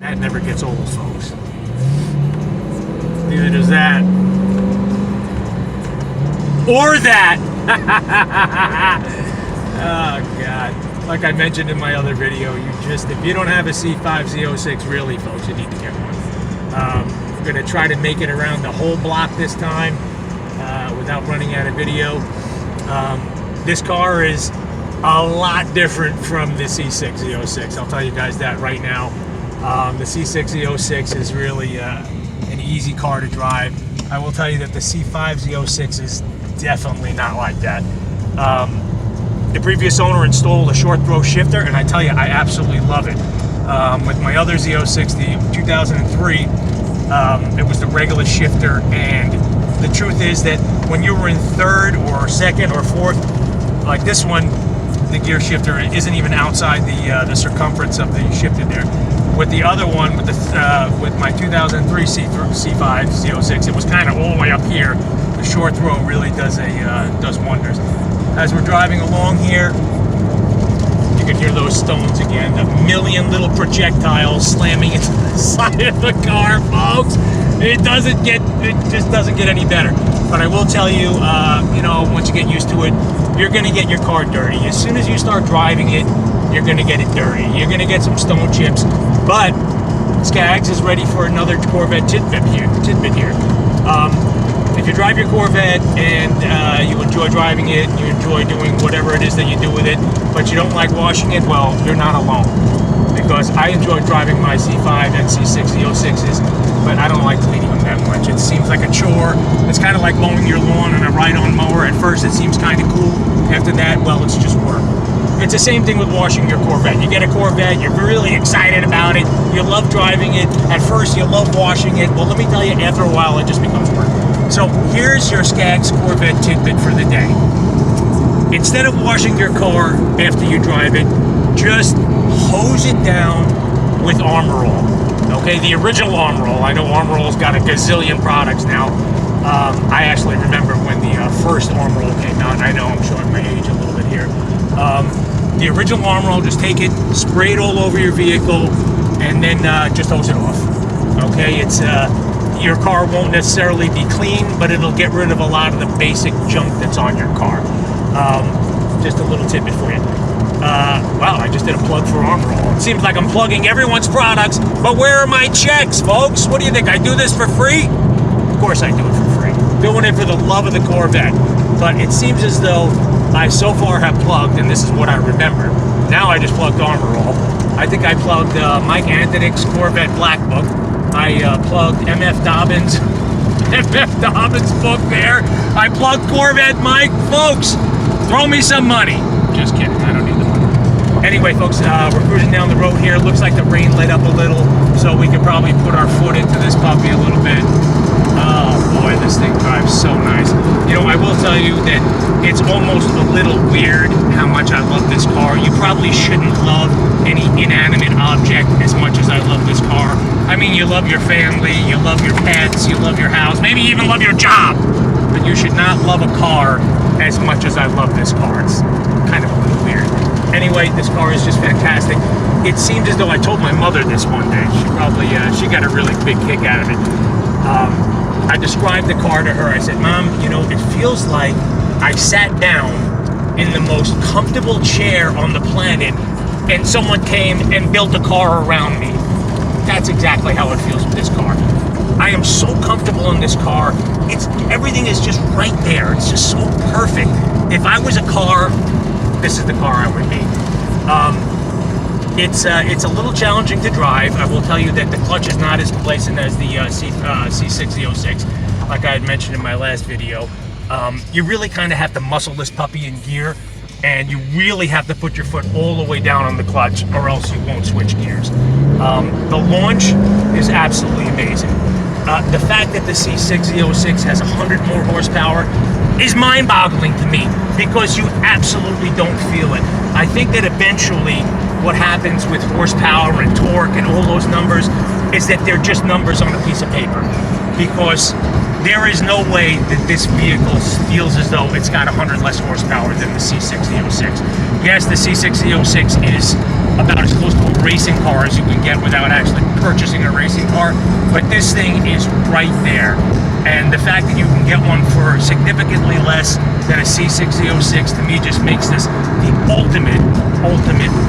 That never gets old, folks. Neither does that. Or that! Oh, God. Like I mentioned in my other video, if you don't have a C5 Z06, really, folks, you need to get one. We're going to try to make it around the whole block this time without running out of video. This car is a lot different from the C6 Z06. I'll tell you guys that right now. The C6 Z06 is really an easy car to drive. I will tell you that the C5 Z06 is definitely not like that. The previous owner installed a short throw shifter, and I tell you, I absolutely love it. With my other Z06, the 2003, it was the regular shifter, and the truth is that when you were in third or second or fourth, like this one, the gear shifter isn't even outside the circumference of the shifter there. With the other one, with my 2003 C5 Z06, it was kind of all the way up here. The short throw really does wonders. As we're driving along here, you can hear those stones again. A million little projectiles slamming into the side of the car, folks. It just doesn't get any better. But I will tell you, once you get used to it, you're going to get your car dirty. As soon as you start driving it, you're going to get it dirty. You're going to get some stone chips. But Scags is ready for another Corvette tidbit here. If you drive your Corvette and you enjoy driving it, you enjoy doing whatever it is that you do with it, but you don't like washing it, well, you're not alone. Because I enjoy driving my C5 and C6 Z06s, but I don't like cleaning them that much. It seems like a chore. It's kind of like mowing your lawn on a ride-on mower. At first, it seems kind of cool. After that, well, it's just work. It's the same thing with washing your Corvette. You get a Corvette, you're really excited about it, you love driving it. At first, you love washing it. Well, let me tell you, after a while, it just becomes work. So here's your Scags Corvette tidbit for the day. Instead of washing your car after you drive it, just hose it down with Armor All. Okay, the original Armor All. I know Armor All's got a gazillion products now. I actually remember when the first Armor All came out. I know I'm showing my age a little bit here. The original Armor All, just take it, spray it all over your vehicle, and then just hose it off. Okay, it's your car won't necessarily be clean, but it'll get rid of a lot of the basic junk that's on your car. Just a little tidbit for you. Wow, I just did a plug for Armor All. It seems like I'm plugging everyone's products, but where are my checks, folks? What do you think? I do this for free? Of course I do it for free. Doing it for the love of the Corvette. But it seems as though I so far have plugged, and this is what I remember. Now I just plugged Armor All. I think I plugged Mike Antonick's Corvette Black Book. I plugged MF Dobbins' book there. I plugged Corvette Mike. Folks, throw me some money. Just kidding, I don't need the money. Anyway, folks, we're cruising down the road here. Looks like the rain let up a little, so we could probably put our foot into this puppy a little bit. Oh boy, this thing drives so nice. You know, I will tell you that it's almost a little weird how much I love this car. You probably shouldn't love any inanimate object as much as I love this car. I mean, you love your family, you love your pets, you love your house, maybe you even love your job. But you should not love a car as much as I love this car. It's kind of a little weird. Anyway, this car is just fantastic. It seemed as though I told my mother this one day. She got a really big kick out of it. I described the car to her. I said, Mom, it feels like I sat down in the most comfortable chair on the planet and someone came and built a car around me. That's exactly how it feels with this car. I am so comfortable in this car. Everything is just right there. It's just so perfect. If I was a car, this is the car I would be. It's a little challenging to drive. I will tell you that the clutch is not as complacent as the C6 Z06, like I had mentioned in my last video. You really kind of have to muscle this puppy in gear, and you really have to put your foot all the way down on the clutch, or else you won't switch gears. The launch is absolutely amazing. The fact that the C6 Z06 has 100 more horsepower is mind-boggling to me, because you absolutely don't feel it. I think that eventually what happens with horsepower and torque and all those numbers is that they're just numbers on a piece of paper, because there is no way that this vehicle feels as though it's got 100 less horsepower than the C6 Z06. Yes, the C6 Z06 is about as close to a racing car as you can get without actually purchasing a racing car. But this thing is right there. And the fact that you can get one for significantly less than a C6 Z06 to me just makes this the ultimate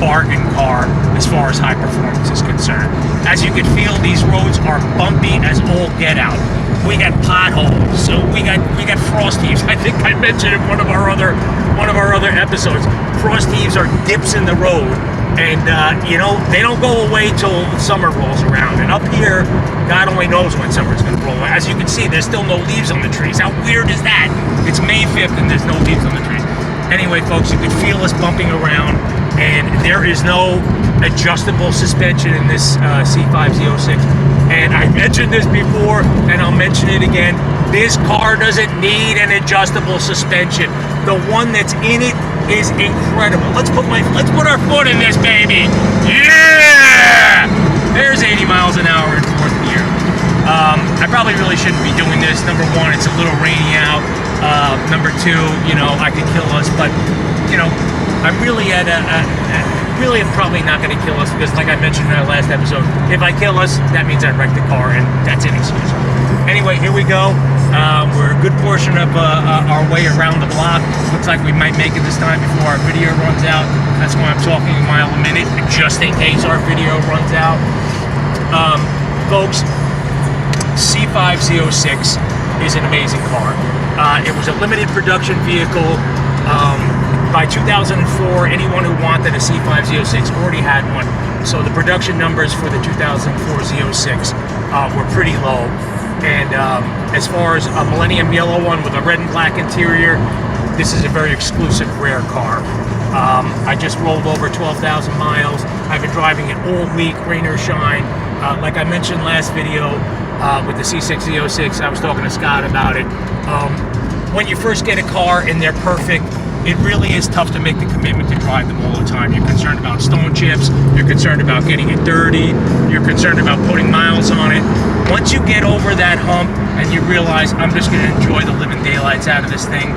bargain car as far as high performance is concerned. As you can feel, these roads are bumpy as all get out. We got potholes, so we got frost heaves. I think I mentioned in one of our other episodes. Frost heaves are dips in the road, and you know, they don't go away till summer rolls around. And up here, God only knows when summer's going to roll. As you can see, there's still no leaves on the trees. How weird is that? It's May 5th and there's no leaves on the trees. Anyway, folks, you can feel us bumping around, and there is no adjustable suspension in this C5 Z06. And I mentioned this before, and I'll mention it again. This car doesn't need an adjustable suspension. The one that's in it is incredible. Let's put our foot in this baby. Yeah! There's 80 miles an hour in fourth gear. I probably really shouldn't be doing this. Number one, it's a little rainy out. Number two, you know, I could kill us, but you know, I'm really at really am probably not going to kill us, because like I mentioned in our last episode, if I kill us, that means I wrecked the car, and that's an excuse. Anyway, here we go. We're a good portion of our way around the block. Looks like we might make it this time before our video runs out. That's why I'm talking a mile a minute, just in case our video runs out. Folks, C5 Z06 is an amazing car. It was a limited production vehicle. By 2004, anyone who wanted a C5 Z06 already had one. So the production numbers for the 2004 Z06 were pretty low. And as far as a Millennium Yellow one with a red and black interior, this is a very exclusive, rare car. I just rolled over 12,000 miles. I've been driving it all week, rain or shine. Like I mentioned last video with the C6 Z06, I was talking to Scott about it. When you first get a car and they're perfect, it really is tough to make the commitment to drive them all the time. You're concerned about stone chips, you're concerned about getting it dirty, you're concerned about putting miles on it. Once you get over that hump and you realize, I'm just going to enjoy the living daylights out of this thing,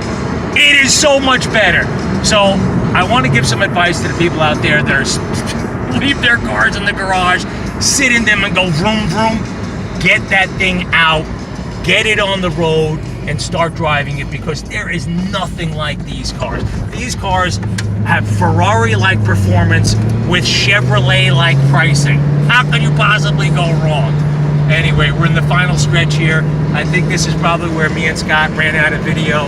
it is so much better. So I want to give some advice to the people out there that are leave their cars in the garage, sit in them and go vroom vroom. Get that thing out, get it on the road, and start driving it, because there is nothing like these cars. These cars have Ferrari-like performance with Chevrolet-like pricing. How can you possibly go wrong? Anyway, we're in the final stretch here. I think this is probably where me and Scott ran out of video.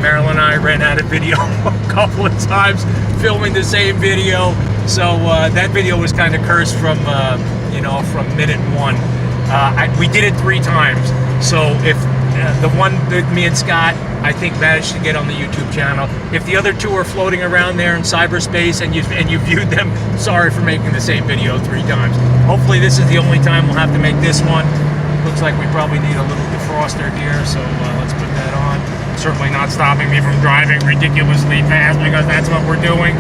Marilyn and I ran out of video a couple of times filming the same video. So that video was kind of cursed from, you know, from minute one. We did it 3 times. So if the one that me and Scott, I think, managed to get on the YouTube channel. If the other 2 are floating around there in cyberspace and you viewed them, sorry for making the same video 3 times. Hopefully this is the only time we'll have to make this one. Looks like we probably need a little defroster here, so let's put that on. Certainly not stopping me from driving ridiculously fast, because that's what we're doing.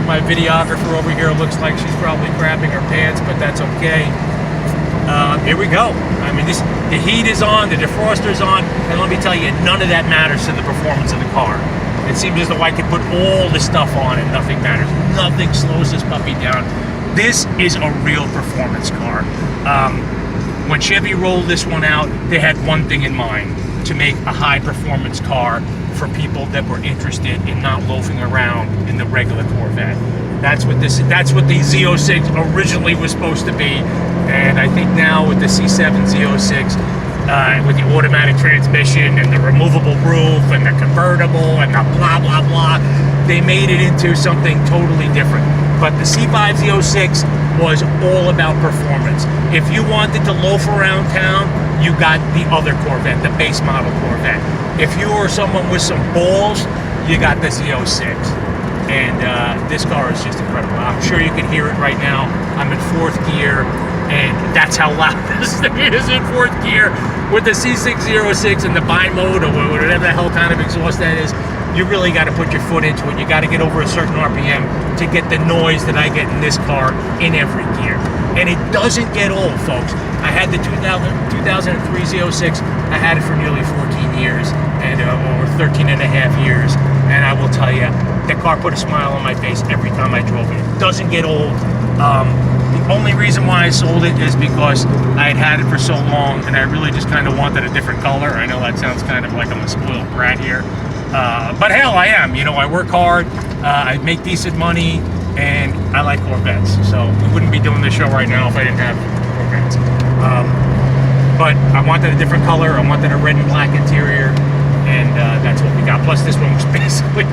My videographer over here looks like she's probably crapping her pants, but that's okay. Here we go. I mean, the heat is on, the defroster's on, and let me tell you, none of that matters to the performance of the car. It seems as though I could put all the stuff on and nothing matters. Nothing slows this puppy down. This is a real performance car. When Chevy rolled this one out, they had one thing in mind: to make a high performance car for people that were interested in not loafing around in the regular Corvette. That's what the Z06 originally was supposed to be. And I think now with the C7 Z06, with the automatic transmission and the removable roof and the convertible and the blah, blah, blah, they made it into something totally different. But the C5 Z06 was all about performance. If you wanted to loaf around town, you got the other Corvette, the base model Corvette. If you were someone with some balls, you got the Z06. And this car is just incredible. I'm sure you can hear it right now. I'm in 4th gear, and that's how loud this thing is in 4th gear. With the C6 Z06 and the bi-mode, or whatever the hell kind of exhaust that is, you really got to put your foot into it. You got to get over a certain RPM to get the noise that I get in this car in every gear. And it doesn't get old, folks. I had the 2003 Z06. I had it for nearly 14 years, and or 13 and a half years. and I will tell you, that car put a smile on my face every time I drove it. It doesn't get old. The only reason why I sold it is because I had had it for so long, and I really just kind of wanted a different color. I know that sounds kind of like I'm a spoiled brat here, but hell, I am. You know, I work hard, I make decent money, and I like Corvettes. So we wouldn't be doing this show right now if I didn't have Corvettes. But I wanted a different color. I wanted a red and black interior, and that's what we got. Plus, this one was basically